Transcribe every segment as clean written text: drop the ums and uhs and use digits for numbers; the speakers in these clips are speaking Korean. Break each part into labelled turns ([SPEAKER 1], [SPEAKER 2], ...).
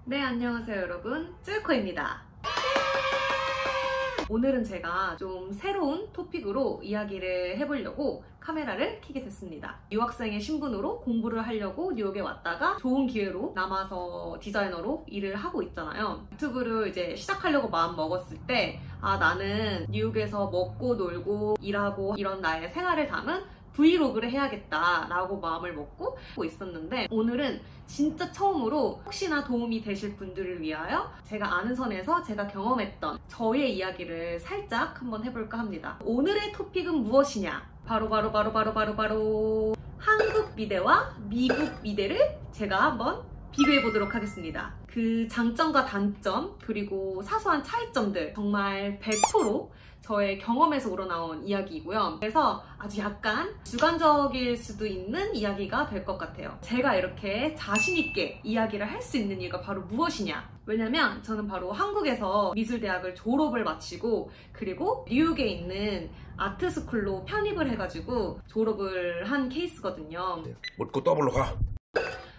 [SPEAKER 1] 네, 안녕하세요 여러분, 쯔유코입니다. 오늘은 제가 좀 새로운 토픽으로 이야기를 해보려고 카메라를 켜게 됐습니다. 유학생의 신분으로 공부를 하려고 뉴욕에 왔다가 좋은 기회로 남아서 디자이너로 일을 하고 있잖아요. 유튜브를 이제 시작하려고 마음 먹었을 때 나는 뉴욕에서 먹고 놀고 일하고 이런 나의 생활을 담은 브이로그를 해야겠다라고 마음을 먹고 있었는데, 오늘은 진짜 처음으로 혹시나 도움이 되실 분들을 위하여 제가 아는 선에서 제가 경험했던 저의 이야기를 살짝 한번 해볼까 합니다. 오늘의 토픽은 무엇이냐? 바로 한국 미대와 미국 미대를 제가 한번 비교해 보도록 하겠습니다. 그 장점과 단점 그리고 사소한 차이점들 정말 100% 저의 경험에서 우러나온 이야기이고요. 그래서 아주 약간 주관적일 수도 있는 이야기가 될 것 같아요. 제가 이렇게 자신있게 이야기를 할 수 있는 이유가 바로 무엇이냐? 왜냐면 저는 바로 한국에서 미술대학을 졸업을 마치고 그리고 뉴욕에 있는 아트스쿨로 편입을 해가지고 졸업을 한 케이스거든요.
[SPEAKER 2] 묻고 더블로 가.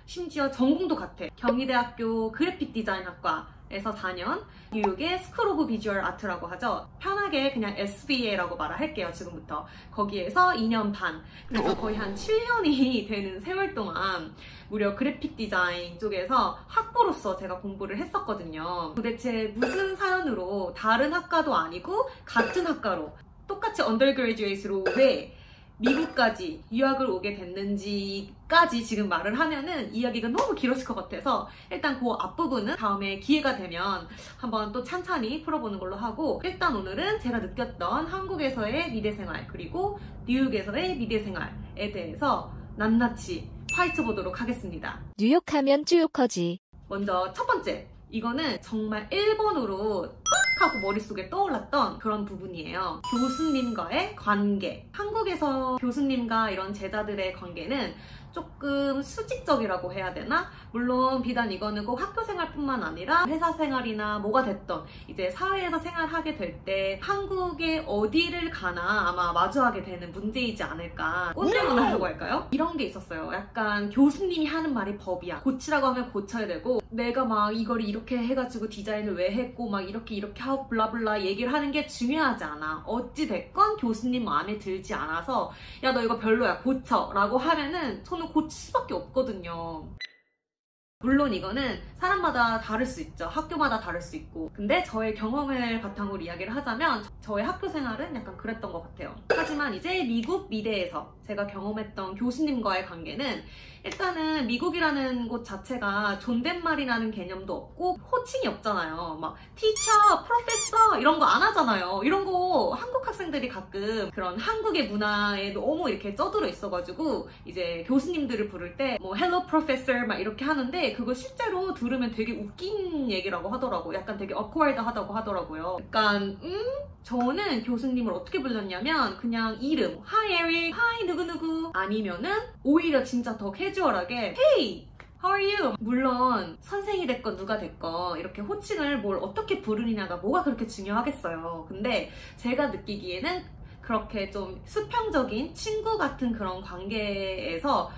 [SPEAKER 1] 심지어 전공도 같아. 경희대학교 그래픽 디자인학과에서 4년, 뉴욕의 스쿨 오브 비주얼 아트라고 하죠. 편하게 그냥 SVA라고 말을 할게요, 지금부터. 거기에서 2년 반, 그래서 거의 한 7년이 되는 세월 동안 무려 그래픽 디자인 쪽에서 학부로서 제가 공부를 했었거든요. 도대체 무슨 사연으로 다른 학과도 아니고 같은 학과로 똑같이 언더그래듀에이트로 왜 미국까지 유학을 오게 됐는지까지 지금 말을 하면은 이야기가 너무 길어질 것 같아서 일단 그 앞부분은 다음에 기회가 되면 한번 또 찬찬히 풀어보는 걸로 하고, 일단 오늘은 제가 느꼈던 한국에서의 미대생활 그리고 뉴욕에서의 미대생활에 대해서 낱낱이 파헤쳐 보도록 하겠습니다.
[SPEAKER 3] 뉴욕하면 쯔유커지.
[SPEAKER 1] 먼저 첫 번째, 이거는 정말 1번으로 하고 머릿속에 떠올랐던 그런 부분이에요. 교수님과의 관계. 한국에서 교수님과 이런 제자들의 관계는 조금 수직적이라고 해야 되나? 물론 비단 이거는 꼭 학교 생활뿐만 아니라 회사 생활이나 뭐가 됐던 이제 사회에서 생활하게 될 때 한국의 어디를 가나 아마 마주하게 되는 문제이지 않을까. 꼰대 문화라고 할까요? 이런 게 있었어요. 약간 교수님이 하는 말이 법이야. 고치라고 하면 고쳐야 되고, 내가 막 이걸 이렇게 해가지고 디자인을 왜 했고 막 이렇게 하고 블라블라 얘기를 하는 게 중요하지 않아. 어찌됐건 교수님 마음에 들지 않아서 야, 너 이거 별로야, 고쳐 라고 하면은 저는 고칠 수밖에 없거든요. 물론 이거는 사람마다 다를 수 있죠. 학교마다 다를 수 있고. 근데 저의 경험을 바탕으로 이야기를 하자면 저의 학교 생활은 약간 그랬던 것 같아요. 하지만 이제 미국 미대에서 제가 경험했던 교수님과의 관계는, 일단은 미국이라는 곳 자체가 존댓말이라는 개념도 없고 호칭이 없잖아요. 막 티처, 프로페서 이런 거 안 하잖아요. 이런 거 한국 학생들이 가끔 그런 한국의 문화에 너무 이렇게 쩌들어 있어가지고 이제 교수님들을 부를 때 뭐 hello professor 막 이렇게 하는데, 그거 실제로 들으면 되게 웃긴 얘기라고 하더라고요. 약간 되게 awkward하다고 하더라고요. 약간 저는 교수님을 어떻게 불렀냐면 그냥 이름, Hi Eric, Hi 누구누구, 아니면은 오히려 진짜 더 캐주얼하게 Hey! How are you? 물론 선생이 됐건 누가 됐건 이렇게 호칭을 뭘 어떻게 부르느냐가 뭐가 그렇게 중요하겠어요. 근데 제가 느끼기에는 그렇게 좀 수평적인 친구 같은 그런 관계에서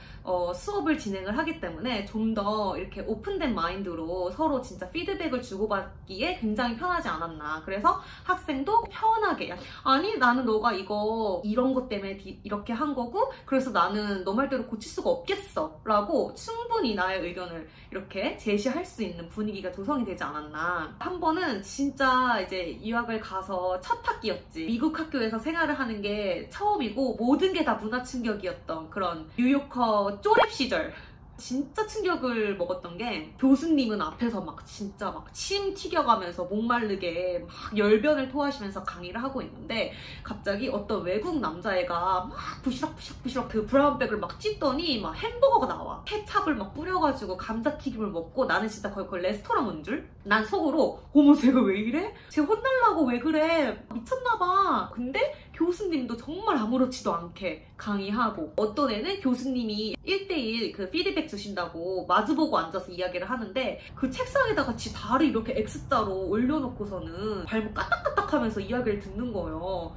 [SPEAKER 1] 수업을 진행을 하기 때문에 좀 더 이렇게 오픈된 마인드로 서로 진짜 피드백을 주고받기에 굉장히 편하지 않았나. 그래서 학생도 편하게, 아니 나는 너가 이거 이런 것 때문에 이렇게 한 거고 그래서 나는 너 말대로 고칠 수가 없겠어 라고 충분히 나의 의견을 이렇게 제시할 수 있는 분위기가 조성이 되지 않았나. 한 번은 진짜 이제 유학을 가서 첫 학기였지. 미국 학교에서 생활을 하는 게 처음이고 모든 게 다 문화 충격이었던 그런 뉴요커 쪼렙 시절. 진짜 충격을 먹었던 게, 교수님은 앞에서 막 진짜 막 침 튀겨가면서 목마르게 막 열변을 토하시면서 강의를 하고 있는데 갑자기 어떤 외국 남자애가 막 부시럭 그 브라운백을 막 찢더니 막 햄버거가 나와. 케찹을 막 뿌려가지고 감자튀김을 먹고, 나는 진짜 거의 레스토랑 온 줄? 난 속으로 어머 쟤가 왜 이래? 쟤 혼날라고 왜 그래? 미쳤나봐. 근데 교수님도 정말 아무렇지도 않게 강의하고, 어떤 애는 교수님이 1대1 그 피드백 주신다고 마주보고 앉아서 이야기를 하는데 그 책상에다가 지 다리 이렇게 X자로 올려놓고서는 발목 까딱까딱 하면서 이야기를 듣는 거예요.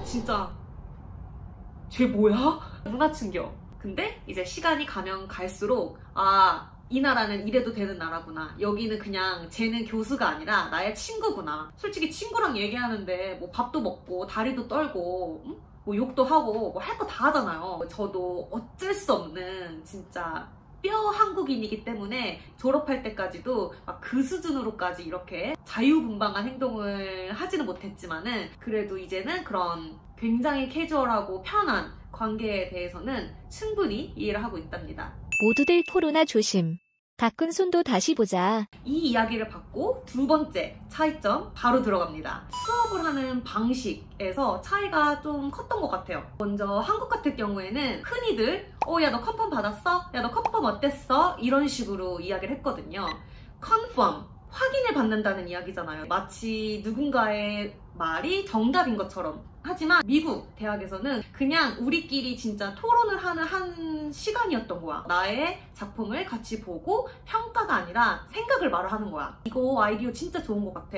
[SPEAKER 1] 진짜 쟤 뭐야? 문화 충격. 근데 이제 시간이 가면 갈수록 이 나라는 이래도 되는 나라구나. 여기는 그냥 쟤는 교수가 아니라 나의 친구구나. 솔직히 친구랑 얘기하는데 뭐 밥도 먹고 다리도 떨고 뭐 욕도 하고 뭐 할 거 다 하잖아요. 저도 어쩔 수 없는 진짜 뼈 한국인이기 때문에 졸업할 때까지도 막 그 수준으로까지 이렇게 자유분방한 행동을 하지는 못했지만은 그래도 이제는 그런 굉장히 캐주얼하고 편한 관계에 대해서는 충분히 이해를 하고 있답니다.
[SPEAKER 3] 모두들 코로나 조심. 가끔 손도 다시 보자.
[SPEAKER 1] 이 이야기를 받고 두 번째 차이점 바로 들어갑니다. 수업을 하는 방식에서 차이가 좀 컸던 것 같아요. 먼저 한국 같은 경우에는 흔히들 야 너 컨펌 받았어? 야 너 컨펌 어땠어? 이런 식으로 이야기를 했거든요. 컨펌, 확인을 받는다는 이야기잖아요. 마치 누군가의 말이 정답인 것처럼. 하지만 미국 대학에서는 그냥 우리끼리 진짜 토론을 하는 한 시간이었던 거야. 나의 작품을 같이 보고 평가가 아니라 생각을 말을 하는 거야. 이거 아이디어 진짜 좋은 것 같아.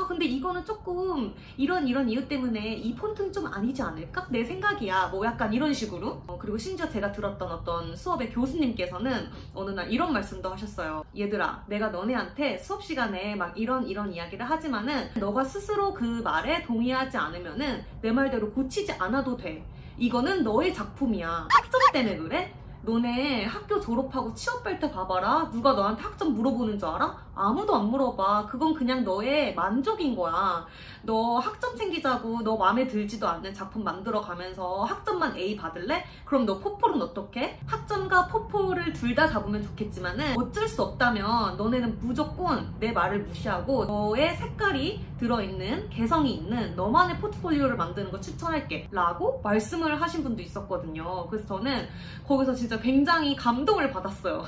[SPEAKER 1] 근데 이거는 조금 이런 이유 때문에 이 폰트는 좀 아니지 않을까? 내 생각이야. 뭐 약간 이런 식으로. 그리고 심지어 제가 들었던 어떤 수업의 교수님께서는 어느 날 이런 말씀도 하셨어요. 얘들아, 내가 너네한테 수업 시간에 막 이런 이야기를 하지만은 너가 스스로 그 말에 동의하지 않으면은 내 말대로 고치지 않아도 돼. 이거는 너의 작품이야. 학점 때문에 그래? 너네 학교 졸업하고 취업할 때 봐봐라. 누가 너한테 학점 물어보는 줄 알아? 아무도 안 물어봐. 그건 그냥 너의 만족인 거야. 너 학점 챙기자고 너 마음에 들지도 않는 작품 만들어가면서 학점만 A 받을래? 그럼 너 포폴은 어떡해? 학점과 포폴을 둘 다 잡으면 좋겠지만은 어쩔 수 없다면 너네는 무조건 내 말을 무시하고 너의 색깔이 들어있는 개성이 있는 너만의 포트폴리오를 만드는 거 추천할게 라고 말씀을 하신 분도 있었거든요. 그래서 저는 거기서 진짜 굉장히 감동을 받았어요.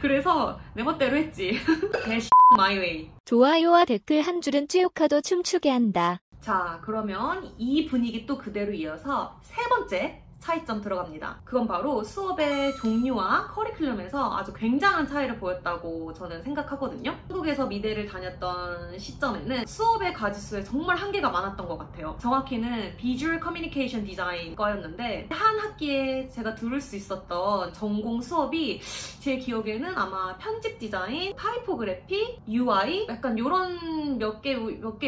[SPEAKER 1] 그래서 내 멋대로 했지. my way.
[SPEAKER 3] 좋아요와 댓글 한 줄은 찌우카도 춤추게 한다.
[SPEAKER 1] 자, 그러면 이 분위기 또 그대로 이어서 세 번째 차이점 들어갑니다. 그건 바로 수업의 종류와 커리큘럼에서 아주 굉장한 차이를 보였다고 저는 생각하거든요. 한국에서 미대를 다녔던 시점에는 수업의 가지수에 정말 한계가 많았던 것 같아요. 정확히는 비주얼 커뮤니케이션 디자인 과였는데 한 학기에 제가 들을 수 있었던 전공 수업이 제 기억에는 아마 편집 디자인, 타이포그래피, UI 약간 이런 몇 개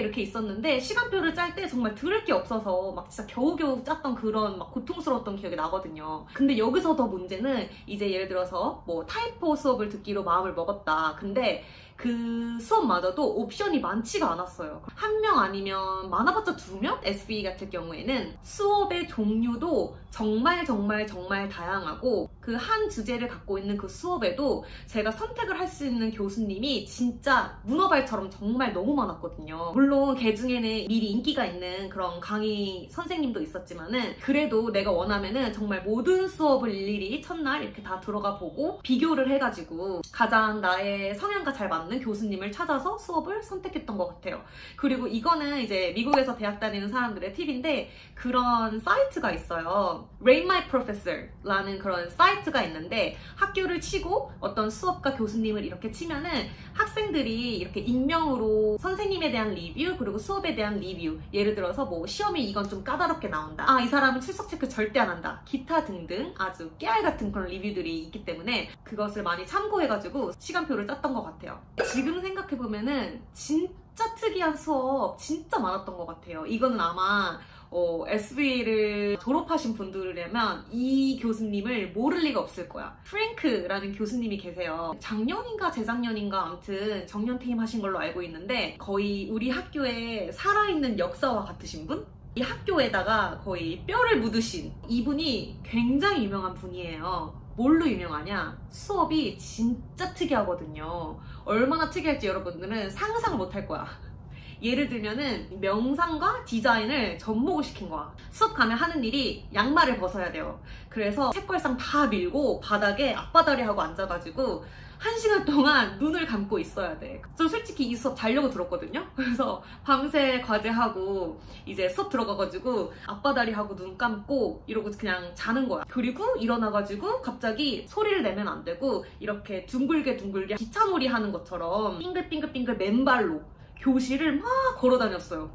[SPEAKER 1] 이렇게 있었는데 시간표를 짤 때 정말 들을 게 없어서 막 진짜 겨우겨우 짰던 그런 막 고통스러웠던 기억이 나거든요. 근데 여기서 더 문제는 이제 예를 들어서 뭐 타이포 수업을 듣기로 마음을 먹었다. 근데 그 수업마저도 옵션이 많지가 않았어요. 한 명 아니면 많아봤자 2명? SB 같은 경우에는 수업의 종류도 정말 다양하고 그 한 주제를 갖고 있는 그 수업에도 제가 선택을 할 수 있는 교수님이 진짜 문어발처럼 정말 너무 많았거든요. 물론 걔 중에는 미리 인기가 있는 그런 강의 선생님도 있었지만은 그래도 내가 원하면은 정말 모든 수업을 일일이 첫날 이렇게 다 들어가 보고 비교를 해가지고 가장 나의 성향과 잘 맞는 교수님을 찾아서 수업을 선택했던 것 같아요. 그리고 이거는 이제 미국에서 대학 다니는 사람들의 팁인데 그런 사이트가 있어요. Rate My Professor 라는 그런 사이트가 있는데 학교를 치고 어떤 수업과 교수님을 이렇게 치면은 학생들이 이렇게 익명으로 선생님에 대한 리뷰 그리고 수업에 대한 리뷰 예를 들어서 뭐 시험이 이건 좀 까다롭게 나온다. 이 사람은 출석 체크 절대 안 한다. 기타 등등 아주 깨알 같은 그런 리뷰들이 있기 때문에 그것을 많이 참고해가지고 시간표를 짰던 것 같아요. 지금 생각해보면은 진짜 특이한 수업 진짜 많았던 것 같아요. 이거는 아마 SB를 졸업하신 분들이라면 이 교수님을 모를 리가 없을 거야. 프랭크라는 교수님이 계세요. 작년인가 재작년인가 아무튼 정년퇴임 하신 걸로 알고 있는데 거의 우리 학교에 살아있는 역사와 같으신 분? 이 학교에다가 거의 뼈를 묻으신 이분이 굉장히 유명한 분이에요. 뭘로 유명하냐? 수업이 진짜 특이하거든요. 얼마나 특이할지 여러분들은 상상 못할 거야. 예를 들면은 명상과 디자인을 접목을 시킨 거야. 수업 가면 하는 일이 양말을 벗어야 돼요. 그래서 책걸상 다 밀고 바닥에 앞바다리 하고 앉아가지고 1시간 동안 눈을 감고 있어야 돼. 저 솔직히 이 수업 자려고 들었거든요. 그래서 밤새 과제하고 이제 수업 들어가가지고 앞바다리 하고 눈 감고 이러고 그냥 자는 거야. 그리고 일어나가지고 갑자기 소리를 내면 안 되고 이렇게 둥글게 기차놀이 하는 것처럼 빙글빙글 맨발로 교실을 막 걸어 다녔어요.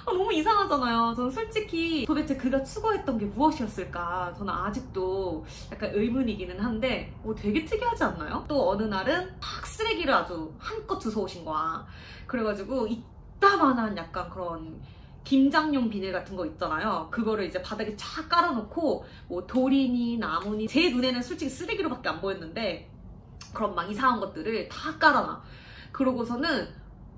[SPEAKER 1] 너무 이상하잖아요. 저는 솔직히 도대체 그가 추구했던 게 무엇이었을까? 저는 아직도 약간 의문이기는 한데 되게 특이하지 않나요? 또 어느 날은 막 쓰레기를 아주 한껏 주워오신 거야. 그래가지고 이따만한 약간 그런 김장용 비닐 같은 거 있잖아요. 그거를 이제 바닥에 쫙 깔아놓고 뭐 돌이니 나무니 제 눈에는 솔직히 쓰레기로밖에 안 보였는데 그런 막 이상한 것들을 다 깔아놔. 그러고서는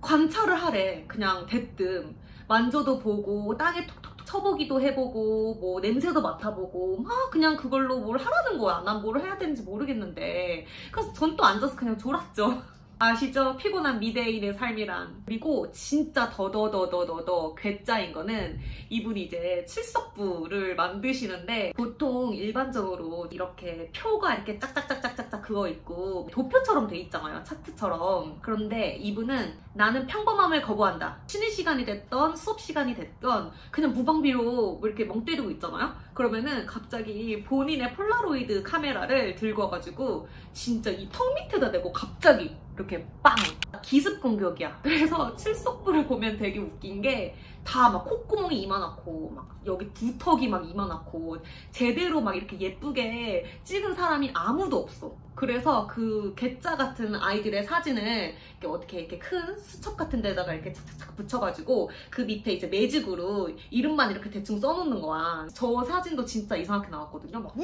[SPEAKER 1] 관찰을 하래. 그냥 대뜸 만져도 보고 땅에 톡톡톡 쳐보기도 해보고 뭐 냄새도 맡아보고 막 그냥 그걸로 뭘 하라는 거야. 난 뭘 해야 되는지 모르겠는데. 그래서 전 또 앉아서 그냥 졸았죠. 아시죠? 피곤한 미대인의 삶이란. 그리고 진짜 더더더더더 괴짜인 거는 이분이 이제 칠석부를 만드시는데 보통 일반적으로 이렇게 표가 이렇게 짝짝짝짝짝짝 그거 있고 도표처럼 돼 있잖아요. 차트처럼. 그런데 이분은 나는 평범함을 거부한다. 쉬는 시간이 됐던 수업 시간이 됐던 그냥 무방비로 이렇게 멍 때리고 있잖아요. 그러면은 갑자기 본인의 폴라로이드 카메라를 들고 와가지고 진짜 이 턱 밑에다 대고 갑자기 이렇게 빵! 기습 공격이야. 그래서 칠석부를 보면 되게 웃긴 게 다 막 콧구멍이 이만하고 막 여기 두턱이 막 이만하고 제대로 막 이렇게 예쁘게 찍은 사람이 아무도 없어. 그래서 그 괴짜 같은 아이들의 사진을 이렇게 큰 수첩 같은 데다가 이렇게 착착착 붙여가지고 그 밑에 이제 매직으로 이름만 이렇게 대충 써놓는 거야. 저 사진도 진짜 이상하게 나왔거든요. 막.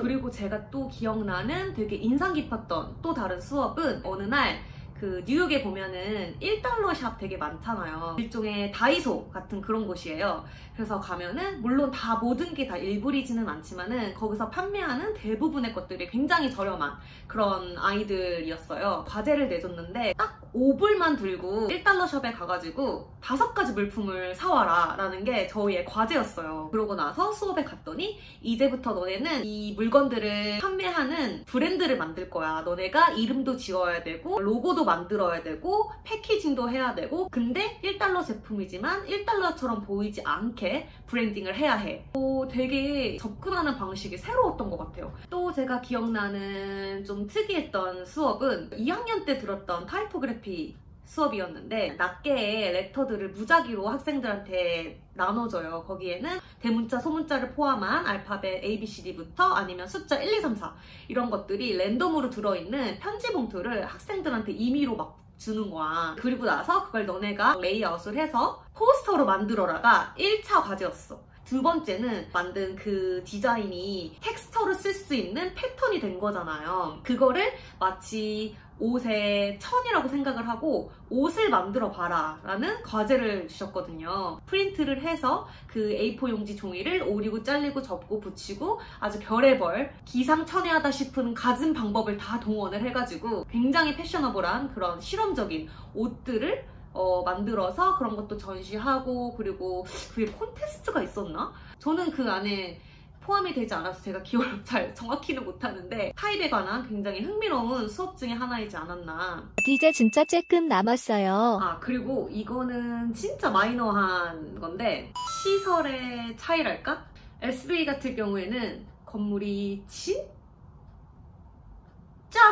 [SPEAKER 1] 그리고 제가 또 기억나는 되게 인상 깊었던 또 다른 수업은 어느 날 그 뉴욕에 보면은 1달러 샵 되게 많잖아요. 일종의 다이소 같은 그런 곳이에요. 그래서 가면은 물론 다 모든 게 다 일부리지는 않지만은 거기서 판매하는 대부분의 것들이 굉장히 저렴한 그런 아이들이었어요. 과제를 내줬는데 딱 5불만 들고 1달러 샵에 가가지고 5가지 물품을 사와라 라는 게 저희의 과제였어요. 그러고 나서 수업에 갔더니 이제부터 너네는 이 물건들을 판매하는 브랜드를 만들 거야. 너네가 이름도 지어야 되고 로고도 만들어야 되고 패키징도 해야 되고 근데 1달러 제품이지만 1달러처럼 보이지 않게 브랜딩을 해야 해. 되게 접근하는 방식이 새로웠던 것 같아요. 또 제가 기억나는 좀 특이했던 수업은 2학년 때 들었던 타이포그래피 수업이었는데 낱개의 레터들을 무작위로 학생들한테 나눠줘요. 거기에는 대문자, 소문자를 포함한 알파벳 ABCD부터 아니면 숫자 1, 2, 3, 4 이런 것들이 랜덤으로 들어있는 편지 봉투를 학생들한테 임의로 막 주는 거야. 그리고 나서 그걸 너네가 레이아웃을 해서 포스터로 만들어라가 1차 과제였어. 두 번째는 만든 그 디자인이 텍스처를 쓸 수 있는 패턴이 된 거잖아요. 그거를 마치 옷의 천이라고 생각을 하고 옷을 만들어 봐라 라는 과제를 주셨거든요. 프린트를 해서 그 A4 용지 종이를 오리고 잘리고 접고 붙이고 아주 별의별 기상천외하다 싶은 갖은 방법을 다 동원을 해가지고 굉장히 패셔너블한 그런 실험적인 옷들을 만들어서 그런 것도 전시하고 그리고 그게 콘테스트가 있었나? 저는 그 안에 포함이 되지 않아서 제가 기억을 잘 정확히는 못하는데 타입에 관한 굉장히 흥미로운 수업 중에 하나이지 않았나.
[SPEAKER 3] 이제 진짜 쬐끔 남았어요.
[SPEAKER 1] 그리고 이거는 진짜 마이너한 건데 시설의 차이랄까? SB 같은 경우에는 건물이 진짜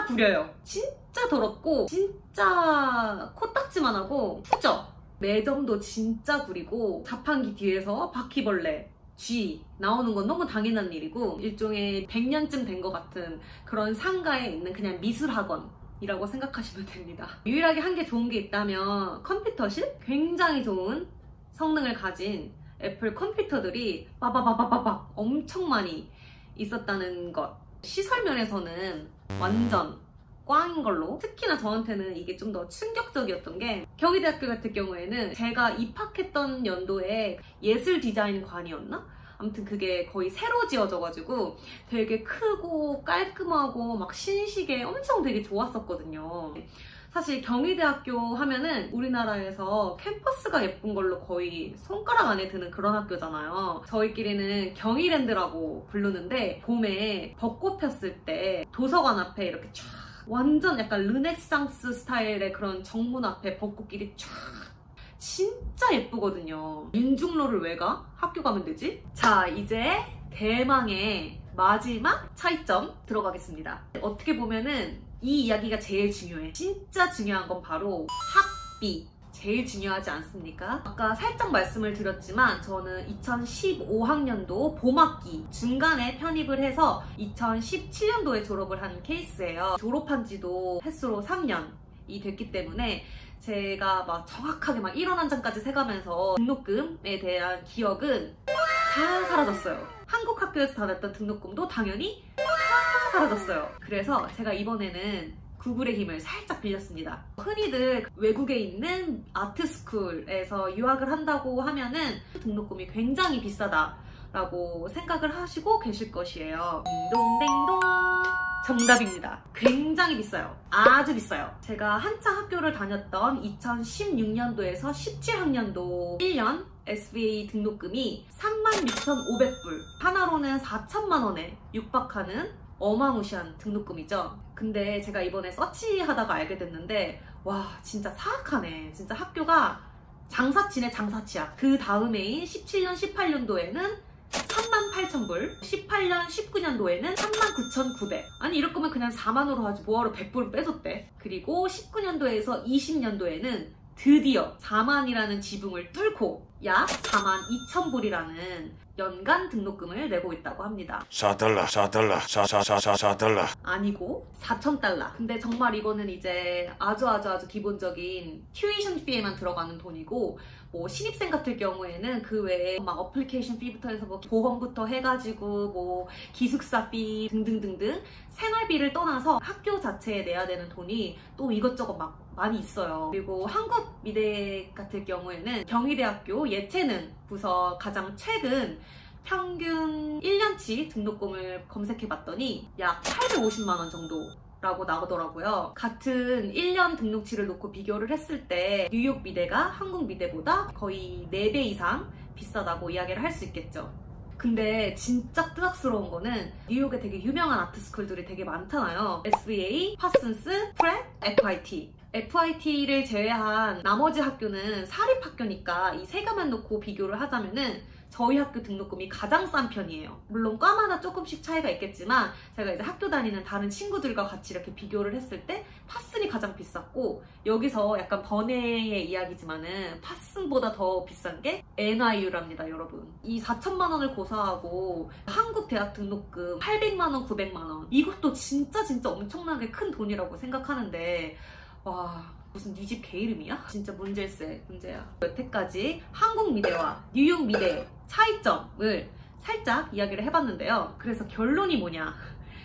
[SPEAKER 1] 구려요. 진짜 더럽고 진짜 코딱지만 하고 후져. 매점도 진짜 구리고 자판기 뒤에서 바퀴벌레 쥐 나오는 건 너무 당연한 일이고 일종의 100년쯤 된 것 같은 그런 상가에 있는 그냥 미술학원이라고 생각하시면 됩니다. 유일하게 한 게 좋은 게 있다면 컴퓨터실? 굉장히 좋은 성능을 가진 애플 컴퓨터들이 빠바바바바박 엄청 많이 있었다는 것. 시설 면에서는 완전 꽝인 걸로. 특히나 저한테는 이게 좀 더 충격적이었던 게 경희대학교 같은 경우에는 제가 입학했던 연도에 예술 디자인관이었나? 아무튼 그게 거의 새로 지어져가지고 되게 크고 깔끔하고 막 신식에 엄청 되게 좋았었거든요. 사실 경희대학교 하면은 우리나라에서 캠퍼스가 예쁜 걸로 거의 손가락 안에 드는 그런 학교잖아요. 저희끼리는 경희랜드라고 부르는데 봄에 벚꽃 폈을 때 도서관 앞에 이렇게 쫙 완전 약간 르네상스 스타일의 그런 정문 앞에 벚꽃길이 쫙 진짜 예쁘거든요. 윤중로를 왜 가? 학교 가면 되지? 자, 이제 대망의 마지막 차이점 들어가겠습니다. 어떻게 보면은 이 이야기가 제일 중요해. 진짜 중요한 건 바로 학비. 제일 중요하지 않습니까? 아까 살짝 말씀을 드렸지만 저는 2015학년도 봄학기 중간에 편입을 해서 2017년도에 졸업을 한 케이스예요. 졸업한 지도 햇수로 3년이 됐기 때문에 제가 막 정확하게 막 1원 한 장까지 세가면서 등록금에 대한 기억은 다 사라졌어요. 한국 학교에서 받았던 등록금도 당연히 다 사라졌어요. 그래서 제가 이번에는 구글의 힘을 살짝 빌렸습니다. 흔히들 외국에 있는 아트스쿨에서 유학을 한다고 하면은 등록금이 굉장히 비싸다라고 생각을 하시고 계실 것이에요. 딩동댕동! 정답입니다. 굉장히 비싸요. 아주 비싸요. 제가 한창 학교를 다녔던 2016년도에서 17학년도 1년 SVA 등록금이 36,500불, 하나로는 4천만 원에 육박하는 어마무시한 등록금이죠. 근데 제가 이번에 서치하다가 알게 됐는데 와 진짜 사악하네. 진짜 학교가 장사치네 장사치야. 그 다음해인 17년 18년도에는 38,000불, 18년 19년도에는 39,900. 아니 이럴 거면 그냥 4만으로 하지 뭐하러 100불 빼줬대. 그리고 19년도에서 20년도에는 드디어 4만이라는 지붕을 뚫고 약 42,000불이라는 연간 등록금을 내고 있다고 합니다.
[SPEAKER 2] 4달러
[SPEAKER 1] 아니고 4,000달러. 근데 정말 이거는 이제 아주 기본적인 튜이션 피에만 들어가는 돈이고, 뭐 신입생 같은 경우에는 그 외에 막 어플리케이션 피부터 해서 뭐 보험부터 해가지고 뭐 기숙사 피 등등등등 생활비를 떠나서 학교 자체에 내야 되는 돈이 또 이것저것 막 많이 있어요. 그리고 한국미대 같은 경우에는 경희대학교 예체능 부서 가장 최근 평균 1년치 등록금을 검색해봤더니 약 850만 원 정도라고 나오더라고요. 같은 1년 등록치를 놓고 비교를 했을 때 뉴욕 미대가 한국 미대보다 거의 4배 이상 비싸다고 이야기를 할 수 있겠죠. 근데 진짜 뜨악스러운 거는 뉴욕에 되게 유명한 아트스쿨들이 되게 많잖아요. SVA, 파슨스, 프렛, FIT. FIT를 제외한 나머지 학교는 사립학교니까 이 세 개만 놓고 비교를 하자면은 저희 학교 등록금이 가장 싼 편이에요. 물론 과마다 조금씩 차이가 있겠지만 제가 이제 학교 다니는 다른 친구들과 같이 이렇게 비교를 했을 때 파슨이 가장 비쌌고, 여기서 약간 번외의 이야기지만은 파슨보다 더 비싼 게 NIU랍니다, 여러분. 이 4천만 원을 고사하고 한국 대학 등록금 800만 원, 900만 원, 이것도 진짜 엄청나게 큰 돈이라고 생각하는데 와, 무슨 네 집 개 이름이야? 진짜 문제일세, 문제야. 여태까지 한국미대와 뉴욕미대의 차이점을 살짝 이야기를 해봤는데요. 그래서 결론이 뭐냐?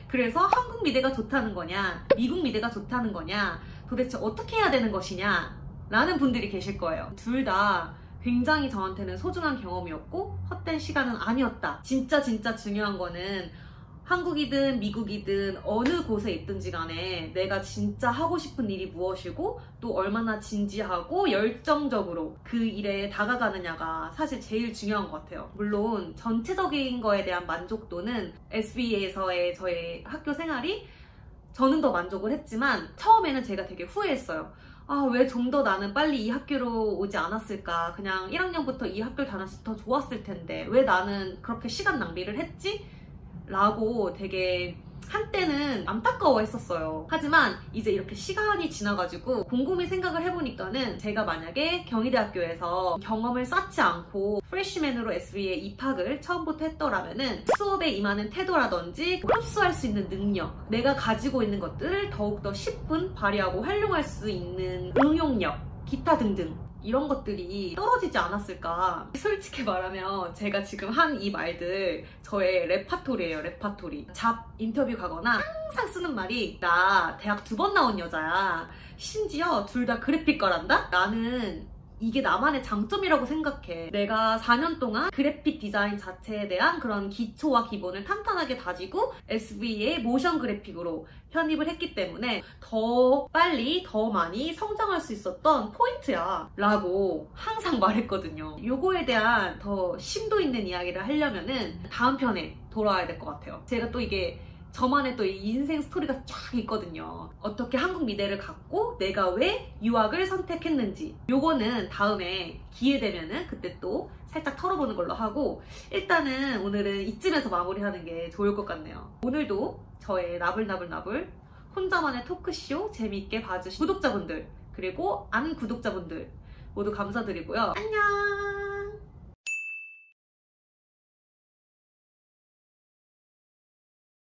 [SPEAKER 1] 그래서 한국미대가 좋다는 거냐? 미국미대가 좋다는 거냐? 도대체 어떻게 해야 되는 것이냐? 라는 분들이 계실 거예요. 둘 다 굉장히 저한테는 소중한 경험이었고 헛된 시간은 아니었다. 진짜 중요한 거는 한국이든 미국이든 어느 곳에 있든지 간에 내가 진짜 하고 싶은 일이 무엇이고 또 얼마나 진지하고 열정적으로 그 일에 다가가느냐가 사실 제일 중요한 것 같아요. 물론 전체적인 거에 대한 만족도는 SVA에서의 저의 학교 생활이 저는 더 만족을 했지만 처음에는 제가 되게 후회했어요. 아, 왜 좀 더 나는 빨리 이 학교로 오지 않았을까? 그냥 1학년부터 이 학교를 다녔으면 더 좋았을 텐데 왜 나는 그렇게 시간 낭비를 했지? 라고 되게 한때는 안타까워 했었어요. 하지만 이제 이렇게 시간이 지나가지고 곰곰이 생각을 해보니까는 제가 만약에 경희대학교에서 경험을 쌓지 않고 프레시맨으로 SV에 입학을 처음부터 했더라면은 수업에 임하는 태도라든지 흡수할 수 있는 능력, 내가 가지고 있는 것들을 더욱더 10분 발휘하고 활용할 수 있는 응용력, 기타 등등 이런 것들이 떨어지지 않았을까. 솔직히 말하면 제가 지금 한 이 말들 저의 레파토리예요, 레파토리. 잡 인터뷰 가거나 항상 쓰는 말이 나 대학 2번 나온 여자야. 심지어 둘 다 그래픽과란다? 나는 이게 나만의 장점이라고 생각해. 내가 4년 동안 그래픽 디자인 자체에 대한 그런 기초와 기본을 탄탄하게 다지고 SV의 모션 그래픽으로 편입을 했기 때문에 더 빨리 더 많이 성장할 수 있었던 포인트야 라고 항상 말했거든요. 요거에 대한 더 심도 있는 이야기를 하려면은 다음 편에 돌아와야 될 것 같아요. 제가 또 이게 저만의 또 인생 스토리가 쫙 있거든요. 어떻게 한국 미대를 갔고 내가 왜 유학을 선택했는지, 요거는 다음에 기회 되면은 그때 또 살짝 털어보는 걸로 하고, 일단은 오늘은 이쯤에서 마무리하는 게 좋을 것 같네요. 오늘도 저의 나불나불 혼자만의 토크쇼 재미있게 봐주신 구독자분들, 그리고 안 구독자분들 모두 감사드리고요. 안녕!